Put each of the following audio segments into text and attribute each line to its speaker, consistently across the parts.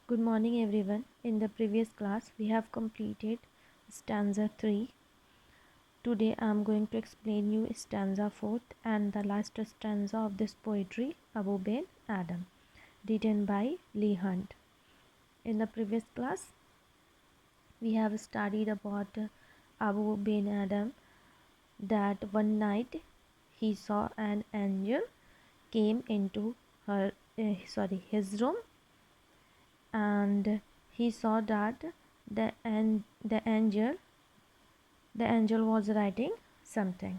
Speaker 1: Good morning everyone. In the previous class we have completed stanza 3. Today I am going to explain you stanza 4 and the last stanza of this poetry, Abu Ben Adam, written by Leigh Hunt. In the previous class we have studied about Abu Ben Adam, that one night he saw an angel came into his room, and he saw that the angel was writing something.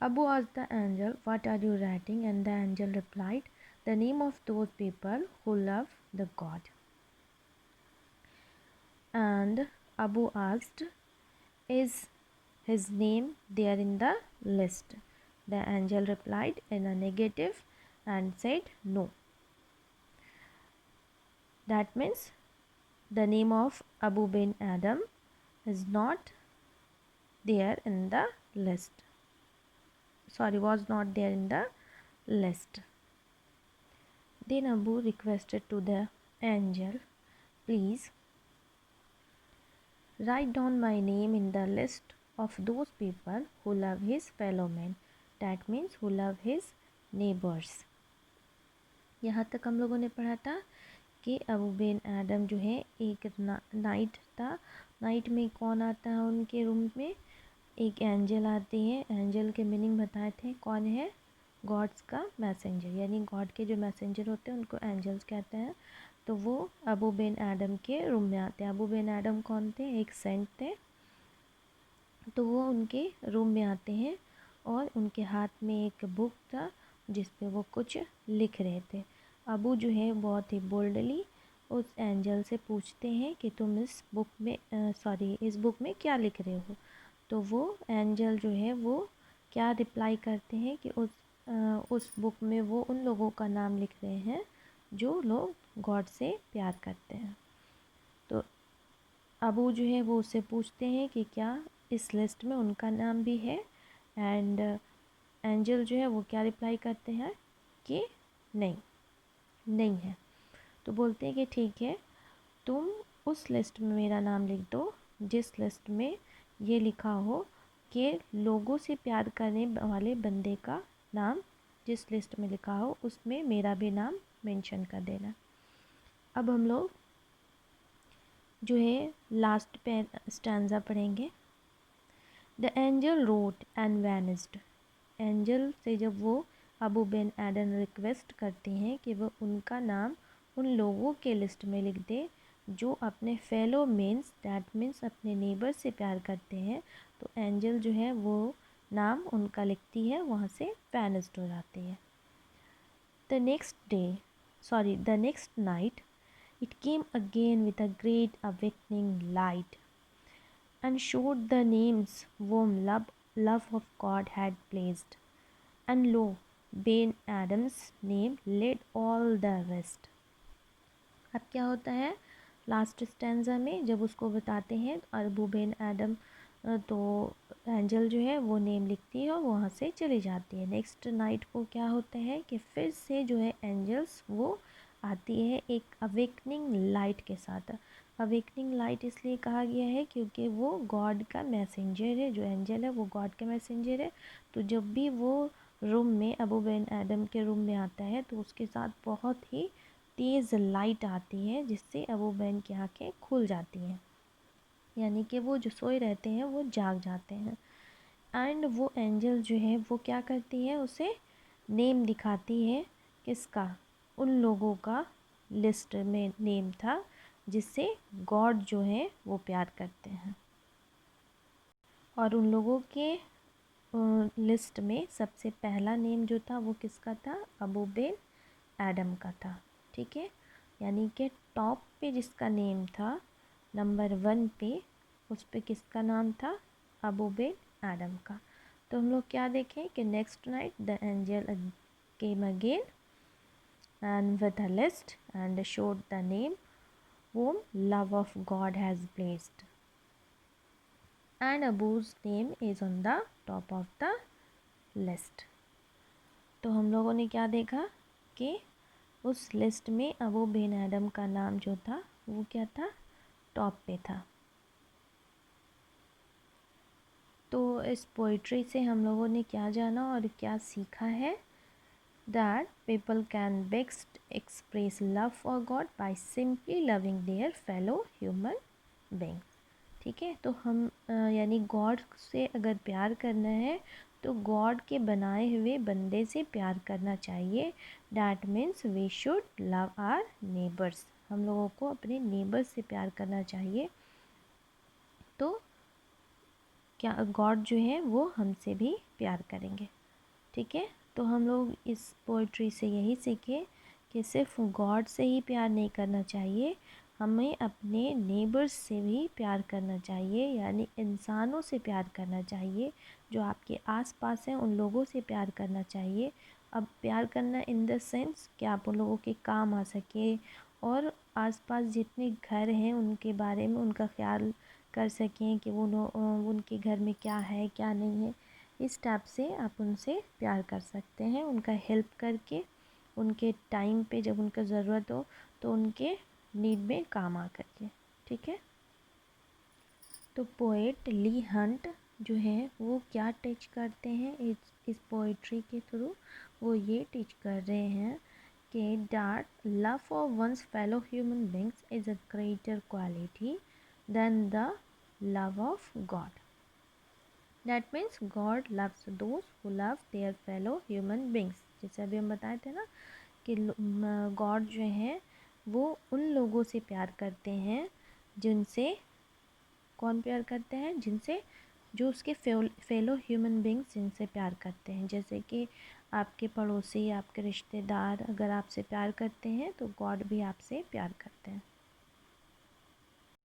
Speaker 1: Abu asked the angel, "What are you writing?" And the angel replied, "The name of those people who love the God." And Abu asked, "Is his name there in the list?" The angel replied in a negative and said, "No." That means the name of Abu Ben Adam is not there in the list. Was not there in the list. Then Abu requested to the angel, "Please write down my name in the list of those people who love his fellow men." That means who love his neighbors. यहाँ तक हम लोगों ने पढ़ा था कि अबू बिन आदम जो है, एक नाइट था। नाइट में कौन आता है उनके रूम में? एक एंजल आती है। एंजल के मीनिंग बताए थे, कौन है? गॉड्स का मैसेंजर, यानी गॉड के जो मैसेंजर होते हैं उनको एंजल्स कहते हैं। तो वो अबू बिन आदम के रूम में आते हैं। अबू बिन आदम कौन थे? एक सेंट थे। तो वो उनके रूम में आते हैं और उनके हाथ में एक बुक था जिस पे वो कुछ लिख रहे थे। अबू जो है बहुत ही बोल्डली उस एंजल से पूछते हैं कि तुम इस बुक में क्या लिख रहे हो? तो वो एंजल जो है वो क्या रिप्लाई करते हैं कि उस बुक में वो उन लोगों का नाम लिख रहे हैं जो लोग गॉड से प्यार करते हैं। तो अबू जो है वो उससे पूछते हैं कि क्या इस लिस्ट में उनका नाम भी है? एंड एंजल जो है वो क्या रिप्लाई करते हैं कि नहीं है। तो बोलते हैं कि ठीक है, तुम उस लिस्ट में मेरा नाम लिख दो जिस लिस्ट में ये लिखा हो कि लोगों से प्यार करने वाले बंदे का नाम जिस लिस्ट में लिखा हो उसमें मेरा भी नाम मेंशन कर देना। अब हम लोग जो है लास्ट पे स्टैंजा पढ़ेंगे। The angel wrote and vanished. Angel से जब वो अबू बिन आदम रिक्वेस्ट करती हैं कि वो उनका नाम उन लोगों के लिस्ट में लिख दे जो अपने फेलो मीन्स, दैट मीन्स अपने नेबर से प्यार करते हैं, तो एंजल जो है वो नाम उनका लिखती है, वहाँ से वैनिस्ड हो जाती है। The next night it came again with a great awakening light and showed the names whom love of God had placed. And lo, Ben Adam's name led all the rest. अब क्या होता है last stanza में, जब उसको बताते हैं तो अबू बिन आदम तो एंजल जो है वो नेम लिखती है और वहाँ से चली जाती है। नेक्स्ट नाइट को क्या होता है कि फिर से जो है एंजल्स वो आती है एक अवेकनिंग लाइट के साथ। अवेकनिंग लाइट इसलिए कहा गया है क्योंकि वो गॉड का मैसेंजर है। जो एंजल है वो गॉड का मैसेंजर है। तो जब भी वो रूम में अबू बिन आदम के रूम में आता है तो उसके साथ बहुत ही तेज़ लाइट आती है जिससे अबू बिन की आँखें खुल जाती हैं, यानी कि वो जो सोए रहते हैं वो जाग जाते हैं। एंड वो एंजल जो है वो क्या करती है, उसे नेम दिखाती है। किसका? उन लोगों का लिस्ट में नेम था जिससे गॉड जो है वो प्यार करते हैं। और उन लोगों के लिस्ट में सबसे पहला नेम जो था वो किसका था? अबू बिन आदम का था। ठीक है, यानी कि टॉप पे जिसका नेम था नंबर 1 पे, उस पे किसका नाम था? अबू बिन आदम का। तो हम लोग क्या देखें कि next night the angel came again and with a list and showed the name whom love of God has placed, and Abu's name is on the top of the list. तो हम लोगों ने क्या देखा कि उस लिस्ट में अबू बिन आदम का नाम जो था वो क्या था, टॉप पे था। तो इस पोइट्री से हम लोगों ने क्या जाना और क्या सीखा है, that people can best express love for God by simply loving there fellow human beings. ठीक है, तो हम यानी गॉड से अगर प्यार करना है तो गॉड के बनाए हुए बंदे से प्यार करना चाहिए। That means we should love our neighbours, हम लोगों को अपने नेबर्स से प्यार करना चाहिए। तो क्या गॉड जो है वो हमसे भी प्यार करेंगे। ठीक है, तो हम लोग इस पोइट्री से यही सीखे कि सिर्फ गॉड से ही प्यार नहीं करना चाहिए, हमें अपने नेबर्स से भी प्यार करना चाहिए, यानी इंसानों से प्यार करना चाहिए, जो आपके आसपास हैं उन लोगों से प्यार करना चाहिए। अब प्यार करना इन द सेंस कि आप उन लोगों के काम आ सके और आसपास जितने घर हैं उनके बारे में उनका ख्याल कर सकें कि वो उनके घर में क्या है क्या नहीं है। इस टाइप से आप उनसे प्यार कर सकते हैं, उनका हेल्प करके, उनके टाइम पे जब उनका ज़रूरत हो तो उनके नीड में काम आ करके। ठीक है, तो पोएट ली हंट जो है वो क्या टीच करते हैं इस पोइट्री के थ्रू, वो ये टीच कर रहे हैं कि that love for one's fellow human beings is a greater quality than the love of God. That means God loves those who love their fellow human beings। जैसे अभी हम बताए थे ना कि गॉड जो हैं वो उन लोगों से प्यार करते हैं जिनसे, कौन प्यार करते हैं, जिनसे जो उसके फेलो ह्यूमन बींग्स जिनसे प्यार करते हैं। जैसे कि आपके पड़ोसी, आपके रिश्तेदार अगर आपसे प्यार करते हैं तो गॉड भी आपसे प्यार करते हैं।